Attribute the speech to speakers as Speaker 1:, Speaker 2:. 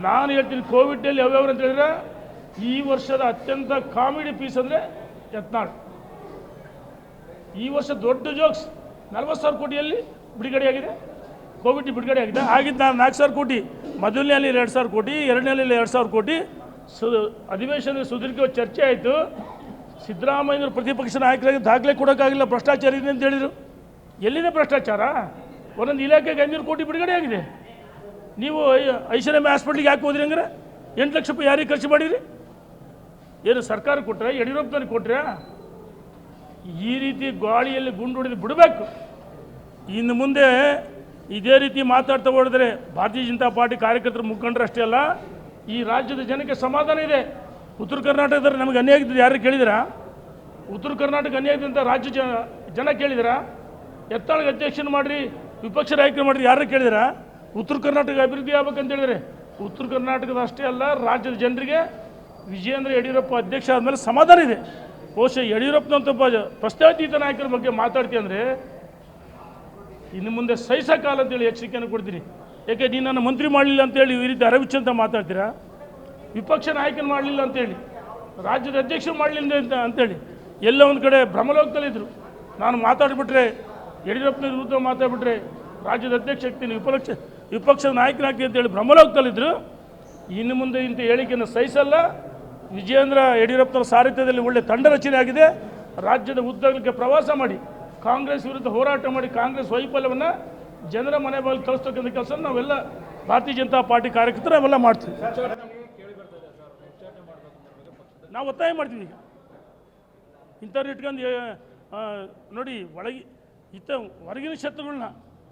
Speaker 1: ನಾನು ಹೇಳ್ತೀನಿ ಕೋವಿಡಲ್ಲಿ ಯಾವ್ಯಾವ ಅಂತ ಹೇಳಿದ್ರೆ ಈ ವರ್ಷದ ಅತ್ಯಂತ ಕಾಮಿಡಿ ಪೀಸ್ ಅಂದರೆ ಯತ್ನಾಳ್. ಈ ವರ್ಷ ದೊಡ್ಡ ಜೋಕ್ಸ್ 40,000 ಕೋಟಿಯಲ್ಲಿ ಬಿಡುಗಡೆ ಆಗಿದೆ, ಕೋವಿಡ್ ಬಿಡುಗಡೆ ಆಗಿದೆ. ಆಗಿದ್ದು ನಾನು 4,000 ಕೋಟಿ, ಮೊದಲನೆಯಲ್ಲಿ 2,000 ಕೋಟಿ, ಎರಡನೇಲಿ 2,000 ಕೋಟಿ. ಅಧಿವೇಶನದಲ್ಲಿ ಸುದೀರ್ಘ ಚರ್ಚೆ ಆಯಿತು. ಸಿದ್ದರಾಮಯ್ಯನವರು ಪ್ರತಿಪಕ್ಷ ನಾಯಕರಾಗಿ ದಾಖಲೆ ಕೊಡೋಕ್ಕಾಗಿಲ್ಲ, ಭ್ರಷ್ಟಾಚಾರ ಇದೆ ಅಂತ ಹೇಳಿದರು. ಎಲ್ಲಿದೆ ಭ್ರಷ್ಟಾಚಾರ? ಒಂದೊಂದು ಇಲಾಖೆಗೆ 500 ಕೋಟಿ ಬಿಡುಗಡೆ ಆಗಿದೆ. ನೀವು ಐಶ್ವರ್ಯಮ್ಮ ಹಾಸ್ಪಿಟ್ಲಿಗೆ ಯಾಕೆ ಹೋದ್ರಿ ಹಂಗಾರೆ? 8 ಲಕ್ಷ ರೂಪಾಯಿ ಯಾರಿಗೆ ಖರ್ಚು ಮಾಡಿರಿ? ಏನು ಸರ್ಕಾರ ಕೊಟ್ಟರೆ, ಯಡಿಯೂರಪ್ಪನವ್ರಿಗೆ ಕೊಟ್ಟರೆ? ಈ ರೀತಿ ಗಾಳಿಯಲ್ಲಿ ಗುಂಡು ಹೊಡೆದು ಬಿಡಬೇಕು. ಇನ್ನು ಮುಂದೆ ಇದೇ ರೀತಿ ಮಾತಾಡ್ತಾ ಹೋದರೆ ಭಾರತೀಯ ಜನತಾ ಪಾರ್ಟಿ ಕಾರ್ಯಕರ್ತರು ಮುಖಂಡರು ಅಷ್ಟೇ ಅಲ್ಲ, ಈ ರಾಜ್ಯದ ಜನಕ್ಕೆ ಸಮಾಧಾನ ಇದೆ. ಉತ್ತರ ಕರ್ನಾಟಕದಲ್ಲಿ ನಮಗೆ ಅನ್ಯಾಯ ಆಗಿದ್ದು ಯಾರು ಕೇಳಿದಿರಾ? ಉತ್ತರ ಕರ್ನಾಟಕ ಅನ್ಯಾಯ ಆಗಿದೆ ಅಂತ ರಾಜ್ಯ ಜನ ಕೇಳಿದಿರಾ? ಎತ್ತಾಳಿಗೆ ಅಧ್ಯಕ್ಷನ ಮಾಡಿರಿ, ವಿಪಕ್ಷ ನಾಯಕರು ಮಾಡಿರಿ, ಯಾರು ಕೇಳಿದಿರಾ? ಉತ್ತರ ಕರ್ನಾಟಕ ಅಭಿವೃದ್ಧಿ ಆಗ್ಬೇಕಂತ ಹೇಳಿದರೆ ಉತ್ತರ ಕರ್ನಾಟಕದ ಅಷ್ಟೇ ಅಲ್ಲ, ರಾಜ್ಯದ ಜನರಿಗೆ ವಿಜಯೇಂದ್ರ ಯಡಿಯೂರಪ್ಪ ಅಧ್ಯಕ್ಷ ಆದಮೇಲೆ ಸಮಾಧಾನ ಇದೆ. ಬಹುಶಃ ಯಡಿಯೂರಪ್ಪನಂತ ಪ್ರಶ್ನಾತೀತ ನಾಯಕರ ಬಗ್ಗೆ ಮಾತಾಡ್ತೀವಿ ಅಂದರೆ ಇನ್ನು ಮುಂದೆ ಸಹಿಸಕಾಲ ಅಂತೇಳಿ ಎಚ್ಚರಿಕೆಯನ್ನು ಕೊಡ್ತೀನಿ. ಯಾಕೆ ನೀನು ನನ್ನ ಮಂತ್ರಿ ಮಾಡಲಿಲ್ಲ ಅಂತೇಳಿ ಈ ರೀತಿ ಅರವಿಚ್ಚಂತ ಮಾತಾಡ್ತೀರಾ? ವಿಪಕ್ಷ ನಾಯಕನ ಮಾಡಲಿಲ್ಲ ಅಂತೇಳಿ, ರಾಜ್ಯದ ಅಧ್ಯಕ್ಷರು ಮಾಡಲಿಲ್ಲ ಅಂತೇಳಿ ಎಲ್ಲ ಒಂದು ಕಡೆ ಭ್ರಮಲೋಕದಲ್ಲಿದ್ದರು. ನಾನು ಮಾತಾಡಿಬಿಟ್ರೆ, ಯಡಿಯೂರಪ್ಪನ ವಿರುದ್ಧ ಮಾತಾಡ್ಬಿಟ್ರೆ ರಾಜ್ಯದ ಅಧ್ಯಕ್ಷ ಆಗ್ತೀನಿ, ವಿಪಕ್ಷ ನಾಯಕನಾಗ್ತೀನಿ ಅಂತೇಳಿ ಭ್ರಮಲೋಕದಲ್ಲಿದ್ದರು. ಇನ್ನು ಮುಂದೆ ಇಂಥ ಹೇಳಿಕೆಯನ್ನು ಸಹಿಸಲ್ಲ. ವಿಜಯೇಂದ್ರ ಯಡಿಯೂರಪ್ಪನವರ ಸಾರಥ್ಯದಲ್ಲಿ ಒಳ್ಳೆ ತಂಡ ರಚನೆ ಆಗಿದೆ. ರಾಜ್ಯದ ಉದ್ದಗಲಕ್ಕೆ ಪ್ರವಾಸ ಮಾಡಿ ಕಾಂಗ್ರೆಸ್ ವಿರುದ್ಧ ಹೋರಾಟ ಮಾಡಿ ಕಾಂಗ್ರೆಸ್ ವೈಫಲ್ಯವನ್ನು ಜನರ ಮನೆ ಬಾಗಿಲು ತರಿಸ್ತಕ್ಕಂಥ ಕೆಲಸ ನಾವೆಲ್ಲ ಭಾರತೀಯ ಜನತಾ ಪಾರ್ಟಿ ಕಾರ್ಯಕರ್ತರು ನಾವೆಲ್ಲ ಮಾಡ್ತೀವಿ. ನಾವು ಒತ್ತಾಯ ಮಾಡ್ತೀವಿ. ಈಗ ಇಂಥವ್ರು ಇಟ್ಕೊಂಡು ನೋಡಿ, ಹೊರಗಿನ ಶತ್ರುಗಳನ್ನ